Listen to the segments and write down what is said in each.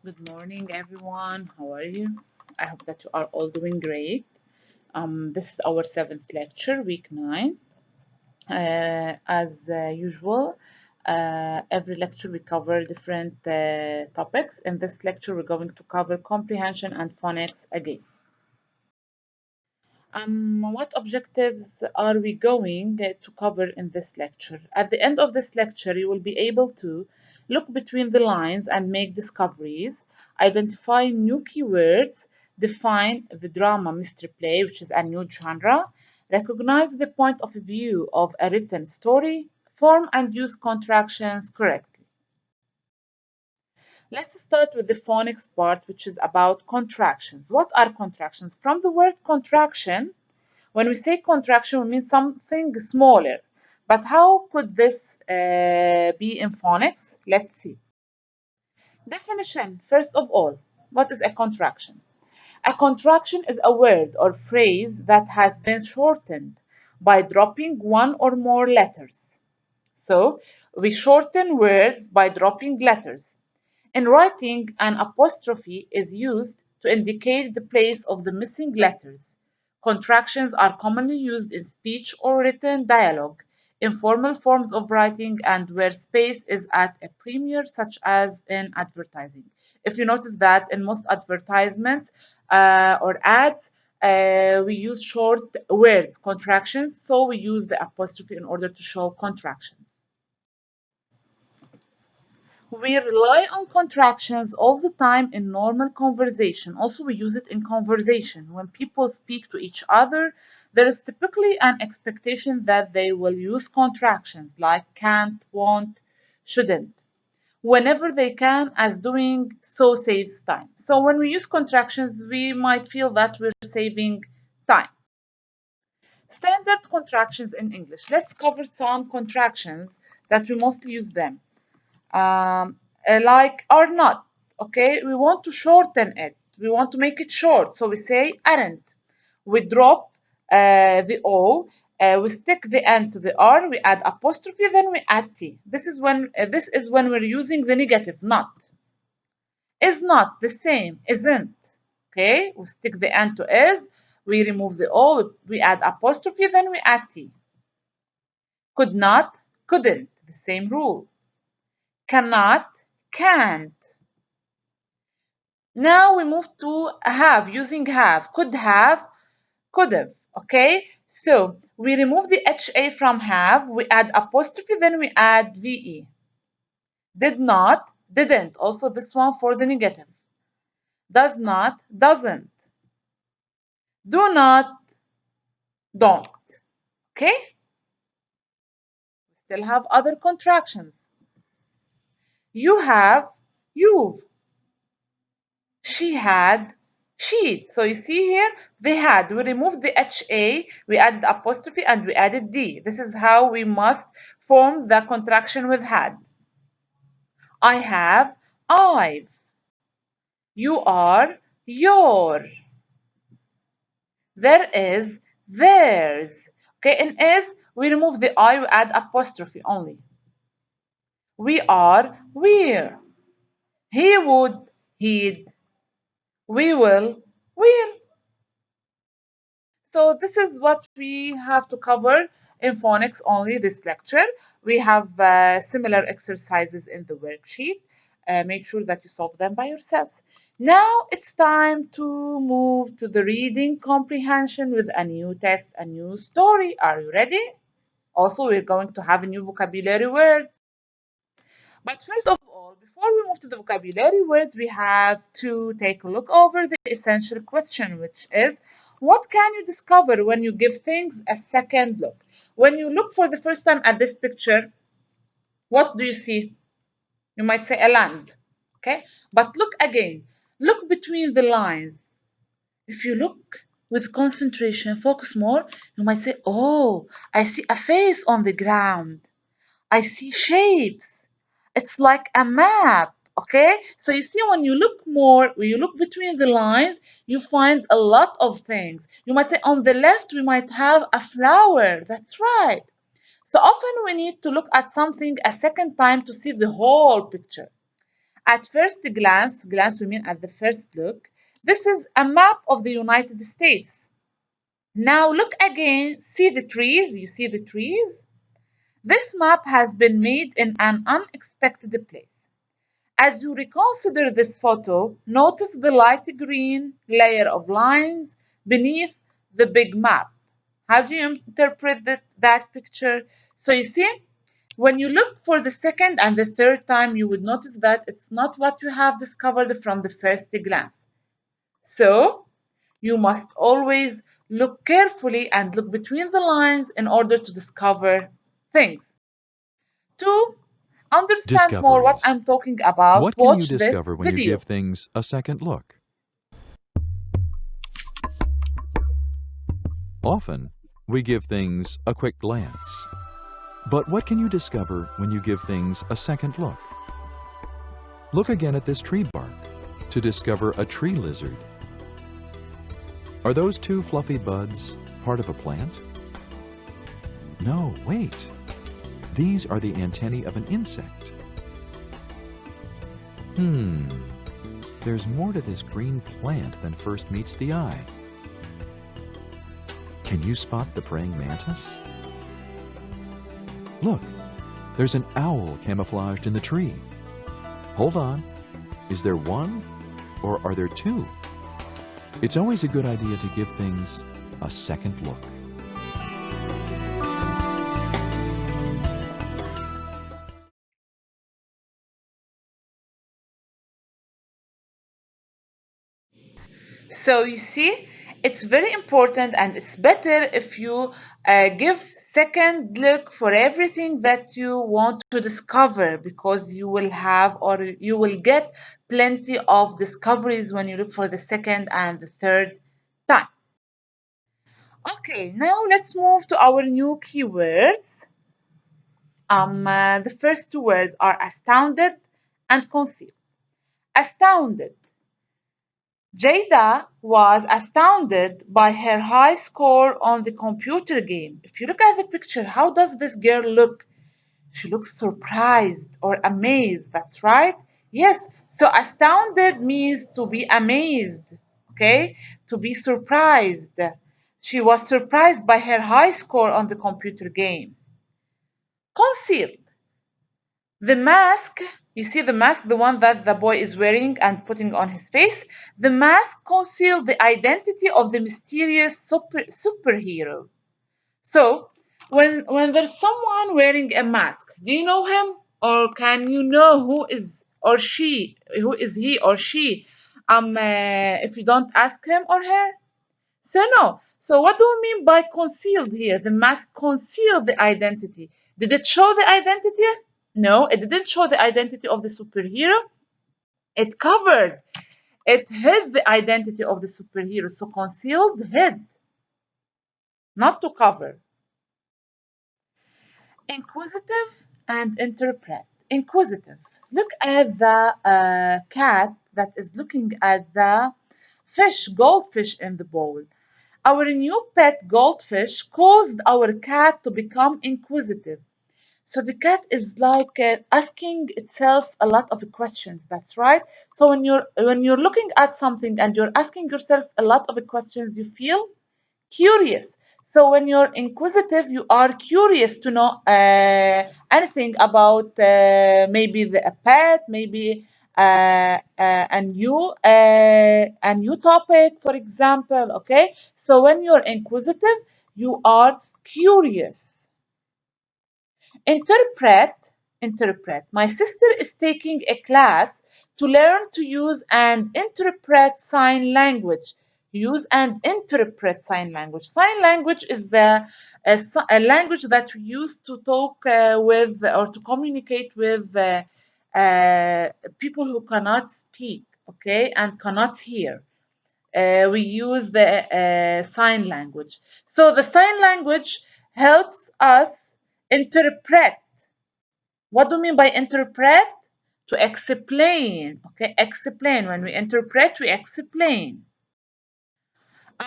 Good morning, everyone. How are you? I hope that you are all doing great. This is our seventh lecture, week 9. As usual, every lecture we cover different topics. In this lecture, we're going to cover comprehension and phonics again. What objectives are we going to cover in this lecture? At the end of this lecture, you will be able to look between the lines and make discoveries, identify new keywords, define the drama mystery play, which is a new genre, recognize the point of view of a written story, form and use contractions correctly. Let's start with the phonics part, which is about contractions. What are contractions? From the word contraction, when we say contraction, we mean something smaller. But how could this be in phonics? Let's see. Definition, first of all, what is a contraction? A contraction is a word or phrase that has been shortened by dropping one or more letters. So, we shorten words by dropping letters. In writing, an apostrophe is used to indicate the place of the missing letters. Contractions are commonly used in speech or written dialogue, in formal forms of writing, and where space is at a premiere, such as in advertising. If you notice that in most advertisements or ads, we use short words, contractions, so we use the apostrophe in order to show contractions. We rely on contractions all the time in normal conversation. Also, we use it in conversation. When people speak to each other, there is typically an expectation that they will use contractions like can't, won't, shouldn't, whenever they can, as doing so saves time. So, when we use contractions, we might feel that we're saving time. Standard contractions in English. Let's cover some contractions that we mostly use them like are not. Okay, we want to shorten it. We want to make it short, so we say aren't. We drop the O. We stick the N to the R. We add apostrophe, then we add T. This is when we're using the negative not. Is not the same, isn't. Okay, we stick the N to is. We remove the O. We add apostrophe, then we add T. Could not, couldn't. The same rule. Cannot, can't. Now we move to have, using have, could have, okay? So we remove the HA from have, we add apostrophe, then we add VE. Did not, didn't, also this one for the negative. Does not, doesn't. Do not, don't, okay? We still have other contractions. You have, you've. She had, she'd. So you see here, they had. We removed the HA, we added apostrophe, and we added D. This is how we must form the contraction with had. I have, I've. You are, your. There is, theirs. Okay, in is, we remove the I, we add apostrophe only. We are, we're. He would, he'd. We will, we'll. So this is what we have to cover in phonics only this lecture. We have similar exercises in the worksheet. Make sure that you solve them by yourselves. Now it's time to move to the reading comprehension with a new text, a new story. Are you ready? Also, we're going to have new vocabulary words. But first of all, before we move to the vocabulary words, we have to take a look over the essential question, which is, what can you discover when you give things a second look? When you look for the first time at this picture, what do you see? You might say a land, okay? But look again. Look between the lines. If you look with concentration, focus more, you might say, oh, I see a face on the ground. I see shapes. It's like a map. Okay, so you see, when you look more, when you look between the lines, you find a lot of things. You might say on the left, we might have a flower. That's right. So often we need to look at something a second time to see the whole picture. At first glance we mean at the first look, this is a map of the United States. Now look again, see the trees, you see the trees? This map has been made in an unexpected place. As you reconsider this photo, notice the light green layer of lines beneath the big map. How do you interpret that picture? So you see, when you look for the second and the third time, you would notice that it's not what you have discovered from the first glance. So you must always look carefully and look between the lines in order to discover things. To understand more what Discoveries. I'm talking about, What can you watch this discover when you video. give things a second look? Often, we give things a quick glance. But what can you discover when you give things a second look? Look again at this tree bark to discover a tree lizard. Are those two fluffy buds part of a plant? No, wait. These are the antennae of an insect. There's more to this green plant than first meets the eye. Can you spot the praying mantis? Look, there's an owl camouflaged in the tree. Hold on, is there one or are there two? It's always a good idea to give things a second look. So you see, it's very important and it's better if you give second look for everything that you want to discover, because you will have or you will get plenty of discoveries when you look for the second and the third time. Okay, now let's move to our new keywords. The first two words are astounded and concealed. Astounded. Jada was astounded by her high score on the computer game. If you look at the picture, how does this girl look? She looks surprised or amazed. That's right. Yes. So astounded means to be amazed. Okay. To be surprised. She was surprised by her high score on the computer game. Concealed. The mask, you see the mask, the one that the boy is wearing and putting on his face, the mask conceals the identity of the mysterious superhero. So, when there's someone wearing a mask, do you know him, or can you know who is he or she, if you don't ask him or her? So no. So what do we mean by concealed here? The mask concealed the identity. Did it show the identity? No, it didn't show the identity of the superhero. It covered. It hid the identity of the superhero. So concealed, hid, not to cover. Inquisitive and interpret. Inquisitive. Look at the cat that is looking at the goldfish in the bowl. Our new pet goldfish caused our cat to become inquisitive. So the cat is like asking itself a lot of questions. That's right. So when you're looking at something and you're asking yourself a lot of questions, you feel curious. So when you're inquisitive, you are curious to know anything about maybe a pet, maybe a new topic, for example. Okay. So when you're inquisitive, you are curious. Interpret, interpret. My sister is taking a class to learn to use and interpret sign language. Use and interpret sign language. Sign language is a language that we use to talk with or to communicate with people who cannot speak, okay, and cannot hear. We use the sign language. So the sign language helps us interpret. What do you mean by interpret? To explain. Okay, explain. When we interpret, we explain.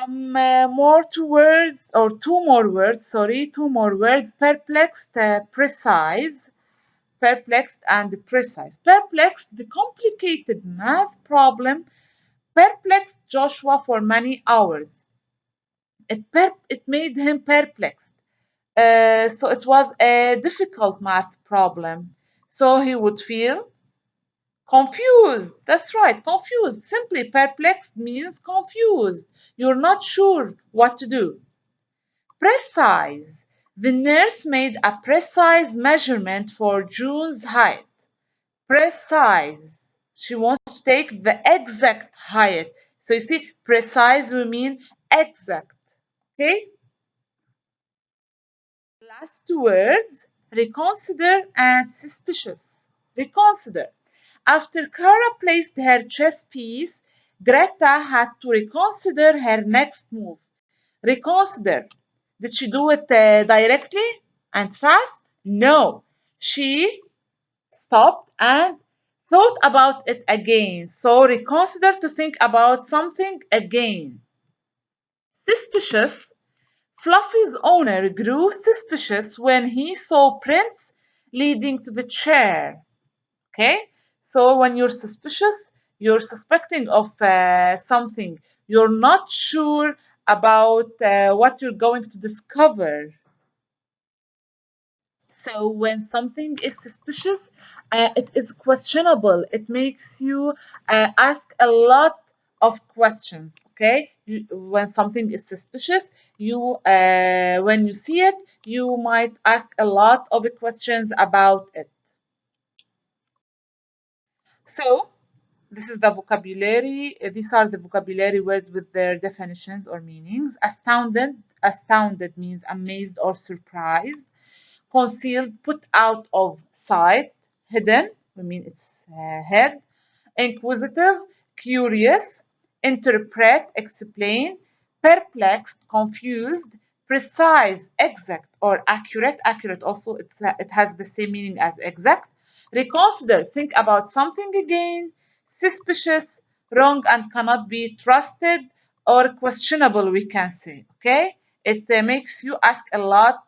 More two words or two more words. Sorry, two more words. Perplexed, precise. perplexed, and precise. Perplexed, the complicated math problem perplexed Joshua for many hours. It made him perplexed. So it was a difficult math problem. So he would feel confused. That's right, confused. Simply perplexed means confused. You're not sure what to do. Precise. The nurse made a precise measurement for June's height. Precise. She wants to take the exact height. So you see, precise will mean exact. Okay? Last two words, reconsider and suspicious. Reconsider. After Kara placed her chess piece, Greta had to reconsider her next move. Reconsider. Did she do it directly and fast? No. She stopped and thought about it again. So reconsider to think about something again. Suspicious. Fluffy's owner grew suspicious when he saw prints leading to the chair. Okay? So when you're suspicious, you're suspecting of something. You're not sure about what you're going to discover. So when something is suspicious, it is questionable. It makes you ask a lot of questions. Okay, when something is suspicious, when you see it, you might ask a lot of questions about it. So this is the vocabulary. These are the vocabulary words with their definitions or meanings. Astounded means amazed or surprised. Concealed, put out of sight. Hidden, I mean its head. Inquisitive, curious. Interpret, explain. Perplexed, confused. Precise, exact or accurate. Accurate also, it has the same meaning as exact. Reconsider, think about something again. Suspicious, wrong and cannot be trusted, or questionable, we can say. Okay, it makes you ask a lot.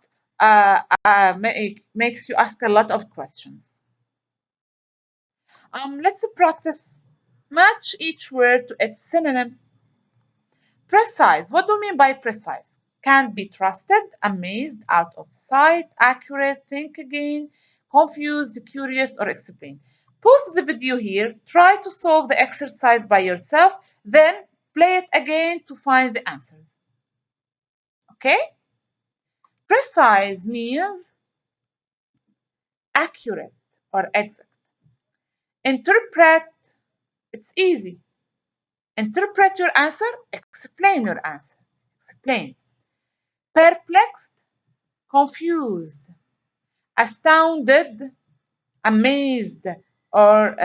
Makes you ask a lot of questions. Let's practice. Match each word to its synonym. Precise. What do you mean by precise? Can't be trusted, amazed, out of sight, accurate, think again, confused, curious, or explain. Pause the video here. Try to solve the exercise by yourself. Then play it again to find the answers. Okay? Precise means accurate or exact. Interpret. It's easy. Interpret your answer, explain your answer. Explain. Perplexed, confused. Astounded, amazed, or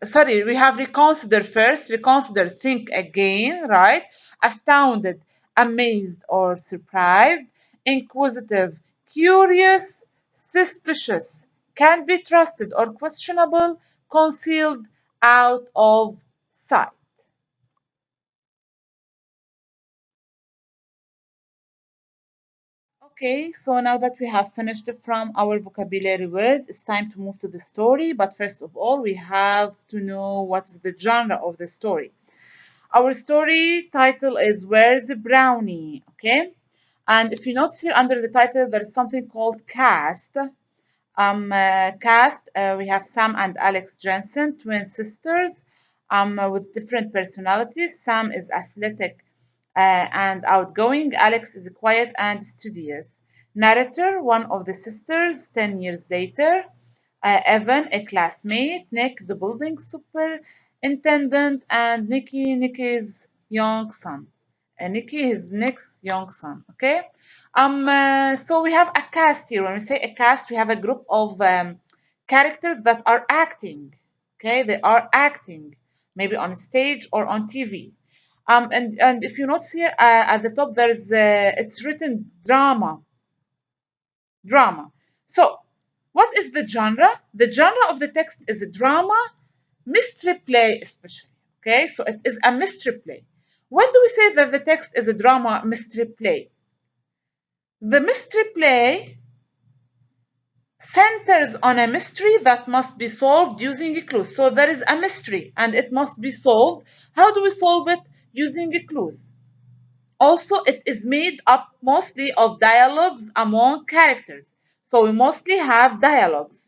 sorry, we have reconsider first. Reconsider, think again, right? Astounded, amazed, or surprised. Inquisitive, curious, suspicious, can be trusted or questionable. Concealed, out of sight. Okay, so now that we have finished from our vocabulary words, it's time to move to the story. But first of all, we have to know what's the genre of the story. Our story title is Where's the Brownie? Okay, and if you notice here under the title, there is something called cast. We have Sam and Alex Jensen, twin sisters, with different personalities. Sam is athletic and outgoing. Alex is quiet and studious. Narrator, one of the sisters, 10 years later. Evan, a classmate. Nick, the building superintendent. And Nikki's young son. Nikki, his next young son. Okay. So we have a cast here. When we say a cast, we have a group of characters that are acting. Okay, they are acting, maybe on stage or on TV. And if you notice here at the top, there's it's written drama, drama. So, what is the genre? The genre of the text is a drama, mystery play, especially. Okay, so it is a mystery play. When do we say that the text is a drama mystery play? The mystery play centers on a mystery that must be solved using clues. So there is a mystery and it must be solved. How do we solve it? Using clues. Also, it is made up mostly of dialogues among characters. So we mostly have dialogues.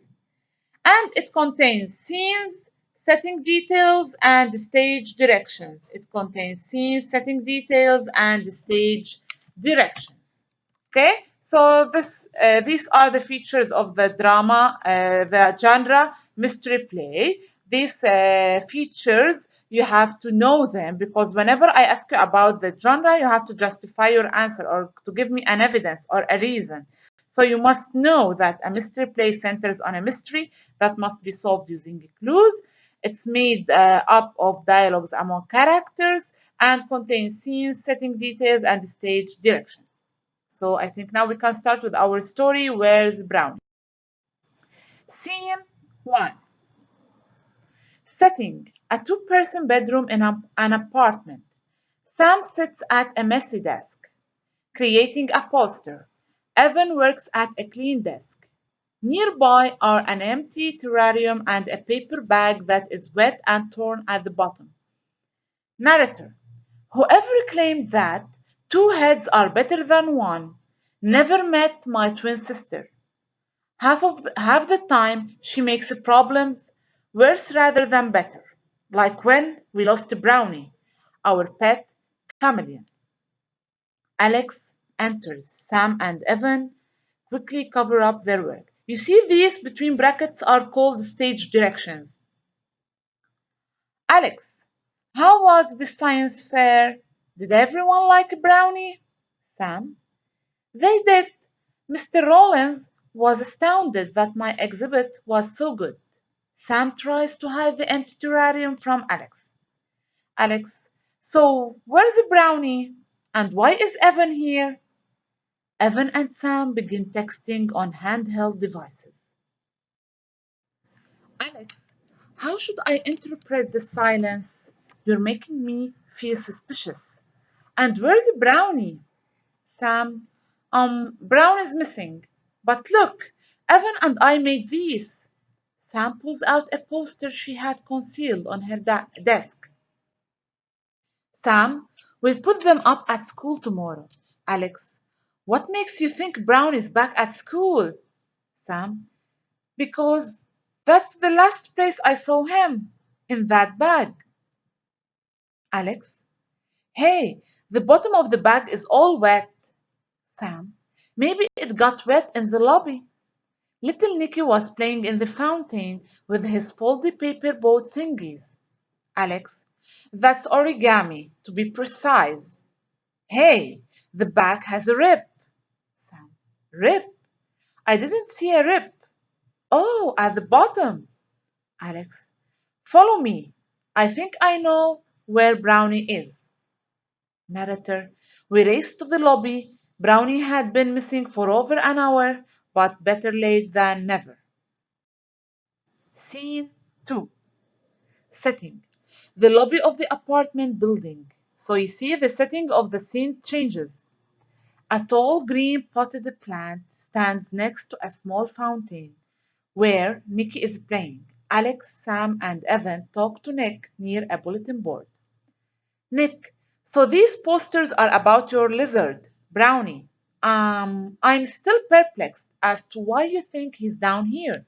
And it contains scenes, setting details, and stage directions. It contains scenes, setting details, and stage directions. Okay, so these are the features of the drama, the genre mystery play. These features, you have to know them because whenever I ask you about the genre, you have to justify your answer or to give me an evidence or a reason. So you must know that a mystery play centers on a mystery that must be solved using clues. It's made up of dialogues among characters and contains scenes, setting details, and stage directions. So I think now we can start with our story. Where's Brownie? Scene 1. Setting a two-person bedroom in an apartment. Sam sits at a messy desk, creating a poster. Evan works at a clean desk. Nearby are an empty terrarium and a paper bag that is wet and torn at the bottom. Narrator: whoever claimed that two heads are better than one never met my twin sister. Half the time she makes problems worse rather than better, like when we lost Brownie, our pet chameleon. Alex enters. Sam and Evan quickly cover up their work. You see, these between brackets are called stage directions. Alex, how was the science fair? Did everyone like Brownie? Sam, they did. Mr. Rollins was astounded that my exhibit was so good. Sam tries to hide the empty terrarium from Alex. Alex, so where's the Brownie? And why is Evan here? Evan and Sam begin texting on handheld devices. Alex, how should I interpret the silence? You're making me feel suspicious. And where's the Brownie? Sam, Brown is missing. But look, Evan and I made these. Sam pulls out a poster she had concealed on her desk. Sam, we'll put them up at school tomorrow. Alex, what makes you think Brown is back at school? Sam, because that's the last place I saw him, in that bag. Alex, hey, the bottom of the bag is all wet. Sam, maybe it got wet in the lobby. Little Nicky was playing in the fountain with his folded paper boat thingies. Alex, that's origami, to be precise. Hey, the back has a rip. Sam, rip? I didn't see a rip. Oh, at the bottom. Alex, follow me. I think I know where Brownie is. Narrator, we raced to the lobby. Brownie had been missing for over an hour, but better late than never. Scene 2. Setting. The lobby of the apartment building. So you see the setting of the scene changes. A tall green potted plant stands next to a small fountain where Nicky is playing. Alex, Sam, and Evan talk to Nick near a bulletin board. Nick, so these posters are about your lizard, Brownie. I'm still perplexed as to why you think he's down here.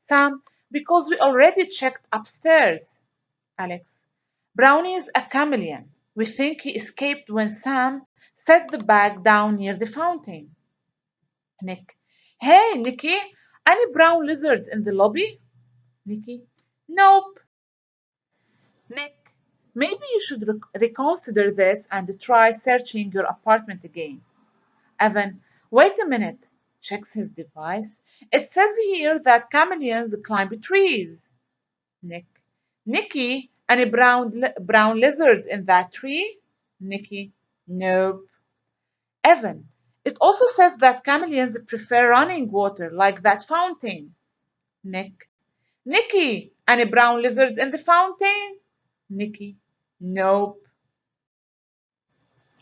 Sam, because we already checked upstairs. Alex, Brownie is a chameleon. We think he escaped when Sam set the bag down near the fountain. Nick, hey, Nicky, any brown lizards in the lobby? Nicky, nope. Nick, maybe you should reconsider this and try searching your apartment again. Evan, wait a minute, checks his device. It says here that chameleons climb trees. Nick, Nicky, any brown lizards in that tree? Nicky, nope. Evan, it also says that chameleons prefer running water like that fountain. Nick, Nicky, any brown lizards in the fountain? Nicky, nope.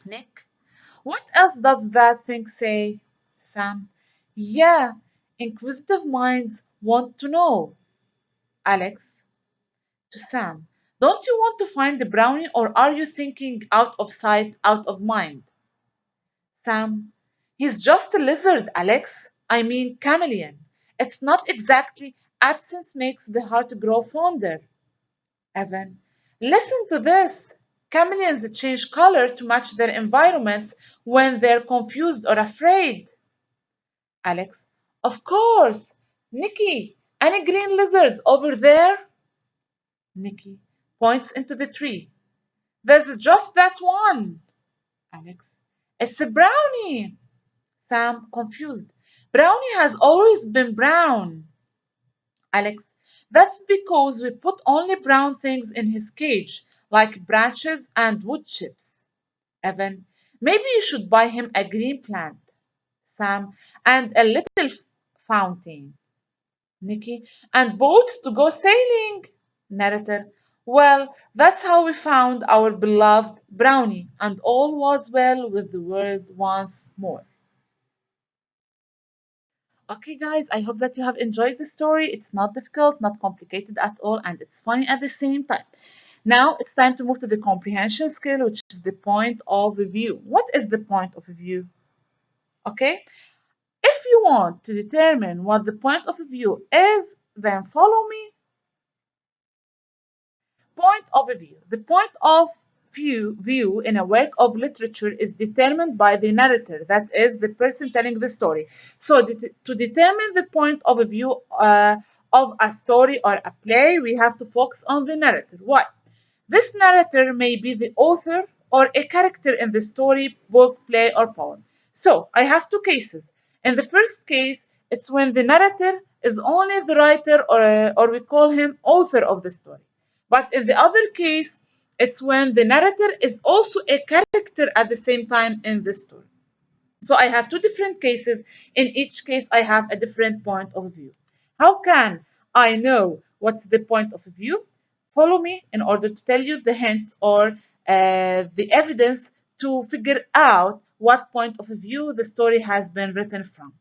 Nick, what else does that thing say? Sam, yeah, Inquisitive minds want to know. Alex to Sam. Don't you want to find the brownie or are you thinking out of sight, out of mind? Sam. He's just a lizard, Alex. I mean, chameleon. It's not exactly absence makes the heart grow fonder. Evan. Listen to this. Chameleons change color to match their environments when they're confused or afraid. Alex. Of course. Nikki, any green lizards over there? Nikki points into the tree. There's just that one. Alex. It's a brownie. Sam, confused. Brownie has always been brown. Alex. That's because we put only brown things in his cage, like branches and wood chips. Evan. Maybe you should buy him a green plant. Sam. And a little fountain. Nikki. And boats to go sailing. Narrator. Well, that's how we found our beloved Brownie, and all was well with the world once more. Okay, guys, I hope that you have enjoyed the story. It's not difficult, not complicated at all, and it's funny at the same time. Now it's time to move to the comprehension skill, which is the point of view. What is the point of view? Okay, if you want to determine what the point of view is, then follow me. Point of view. The point of view in a work of literature is determined by the narrator, that is, the person telling the story. So, to determine the point of view of a story or a play, we have to focus on the narrator. Why? This narrator may be the author or a character in the story, book, play, or poem. So, I have two cases. In the first case, it's when the narrator is only the writer or we call him author of the story. But in the other case, it's when the narrator is also a character at the same time in the story. So I have two different cases. In each case, I have a different point of view. How can I know what's the point of view? Follow me in order to tell you the hints or the evidence to figure out what point of view the story has been written from.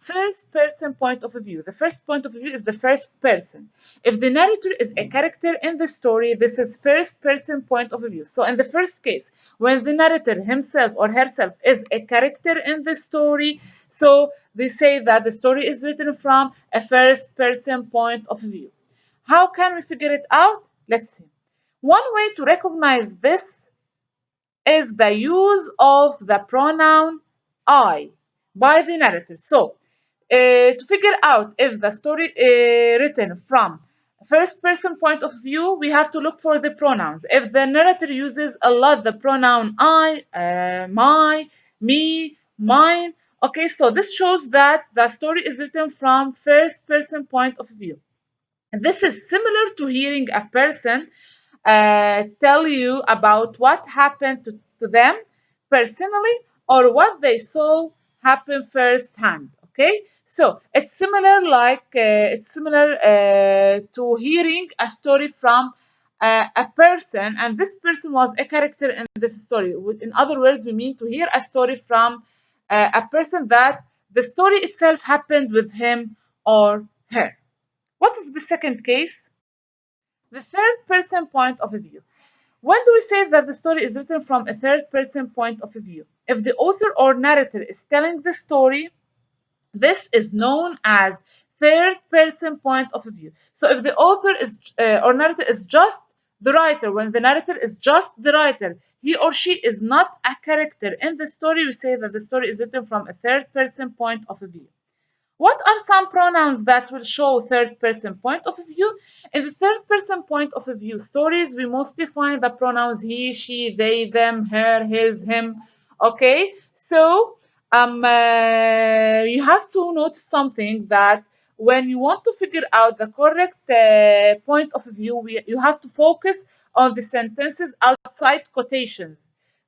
First person point of view. The first point of view is the first person. If the narrator is a character in the story, this is first person point of view. So in the first case, when the narrator himself or herself is a character in the story, so they say that the story is written from a first person point of view. How can we figure it out? Let's see. One way to recognize this is the use of the pronoun I by the narrator. So, to figure out if the story written from first person point of view, we have to look for the pronouns. If the narrator uses a lot the pronoun I, my, me, mine, okay, so this shows that the story is written from first person point of view. And this is similar to hearing a person tell you about what happened to them personally or what they saw happen firsthand. Okay, so it's similar to hearing a story from a person, and this person was a character in this story. In other words, we mean to hear a story from a person that the story itself happened with him or her. What is the second case? The third person point of view. When do we say that the story is written from a third person point of view? If the author or narrator is telling the story, this is known as third person point of view. So if the author is or narrator is just the writer, when the narrator is just the writer, he or she is not a character in the story, we say that the story is written from a third person point of view. What are some pronouns that will show third person point of view? In the third person point of view stories, we mostly find the pronouns he, she, they, them, her, his, him. Okay, so you have to notice something that when you want to figure out the correct point of view, you have to focus on the sentences outside quotations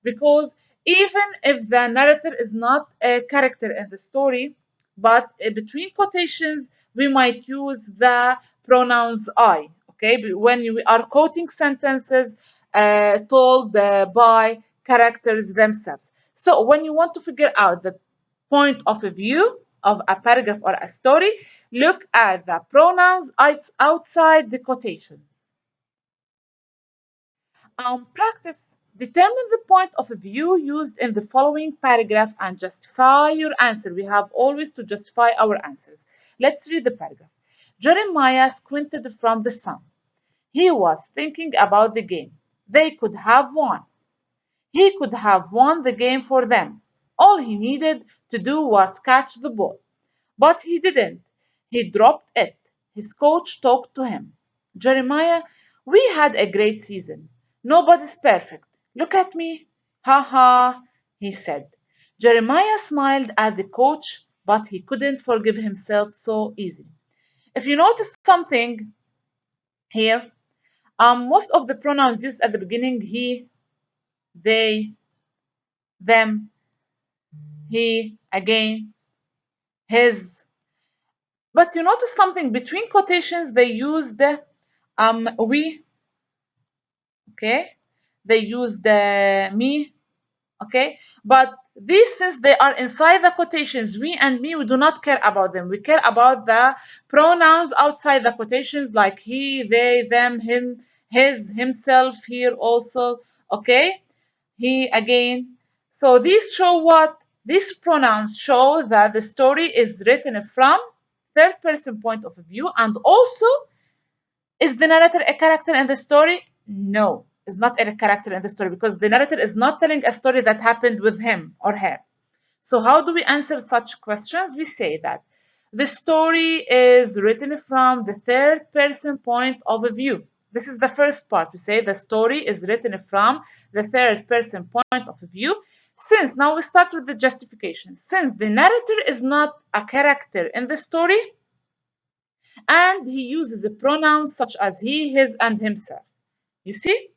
because even if the narrator is not a character in the story, but between quotations, we might use the pronouns I. Okay, when we are quoting sentences told by characters themselves. So when you want to figure out the point of view, of a paragraph or a story, look at the pronouns outside the quotations. Practice. Determine the point of view used in the following paragraph and justify your answer. We have always to justify our answers. Let's read the paragraph. Jeremiah squinted from the sun. He was thinking about the game. They could have won. He could have won the game for them. All he needed to do was catch the ball. But he didn't. He dropped it. His coach talked to him. Jeremiah, we had a great season. Nobody's perfect. Look at me. Ha ha, he said. Jeremiah smiled at the coach, but he couldn't forgive himself so easy. If you notice something here, most of the pronouns used at the beginning, he, they, them, he, again, his. But you notice something between quotations, they use the we, okay? They use the me, okay? But these, since they are inside the quotations, we and me, we do not care about them. We care about the pronouns outside the quotations, like he, they, them, him, his, himself, here also, okay? He, again. So these show what? These pronouns show that the story is written from third person point of view, and also, is the narrator a character in the story? No, is not a character in the story, because the narrator is not telling a story that happened with him or her. So how do we answer such questions? We say that the story is written from the third person point of view. This is the first part. We say the story is written from the third person point of view. Since now we start with the justification. Since the narrator is not a character in the story, and he uses the pronouns such as he, his, and himself. You see?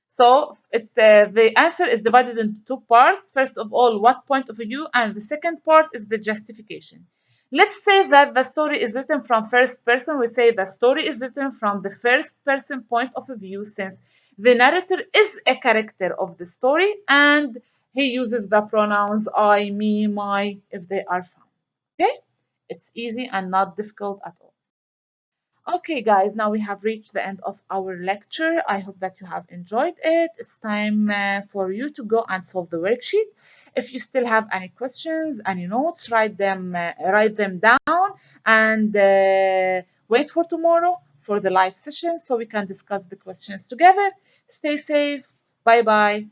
So the answer is divided into two parts. First of all, what point of view, and the second part is the justification. Let's say that the story is written from first person. We say the story is written from the first person point of view, since the narrator is a character of the story and he uses the pronouns I, me, my if they are found. Okay? It's easy and not difficult at all. Okay, guys, now we have reached the end of our lecture. I hope that you have enjoyed it. It's time for you to go and solve the worksheet. If you still have any questions, any notes, write them down, and wait for tomorrow for the live session so we can discuss the questions together. Stay safe. Bye bye.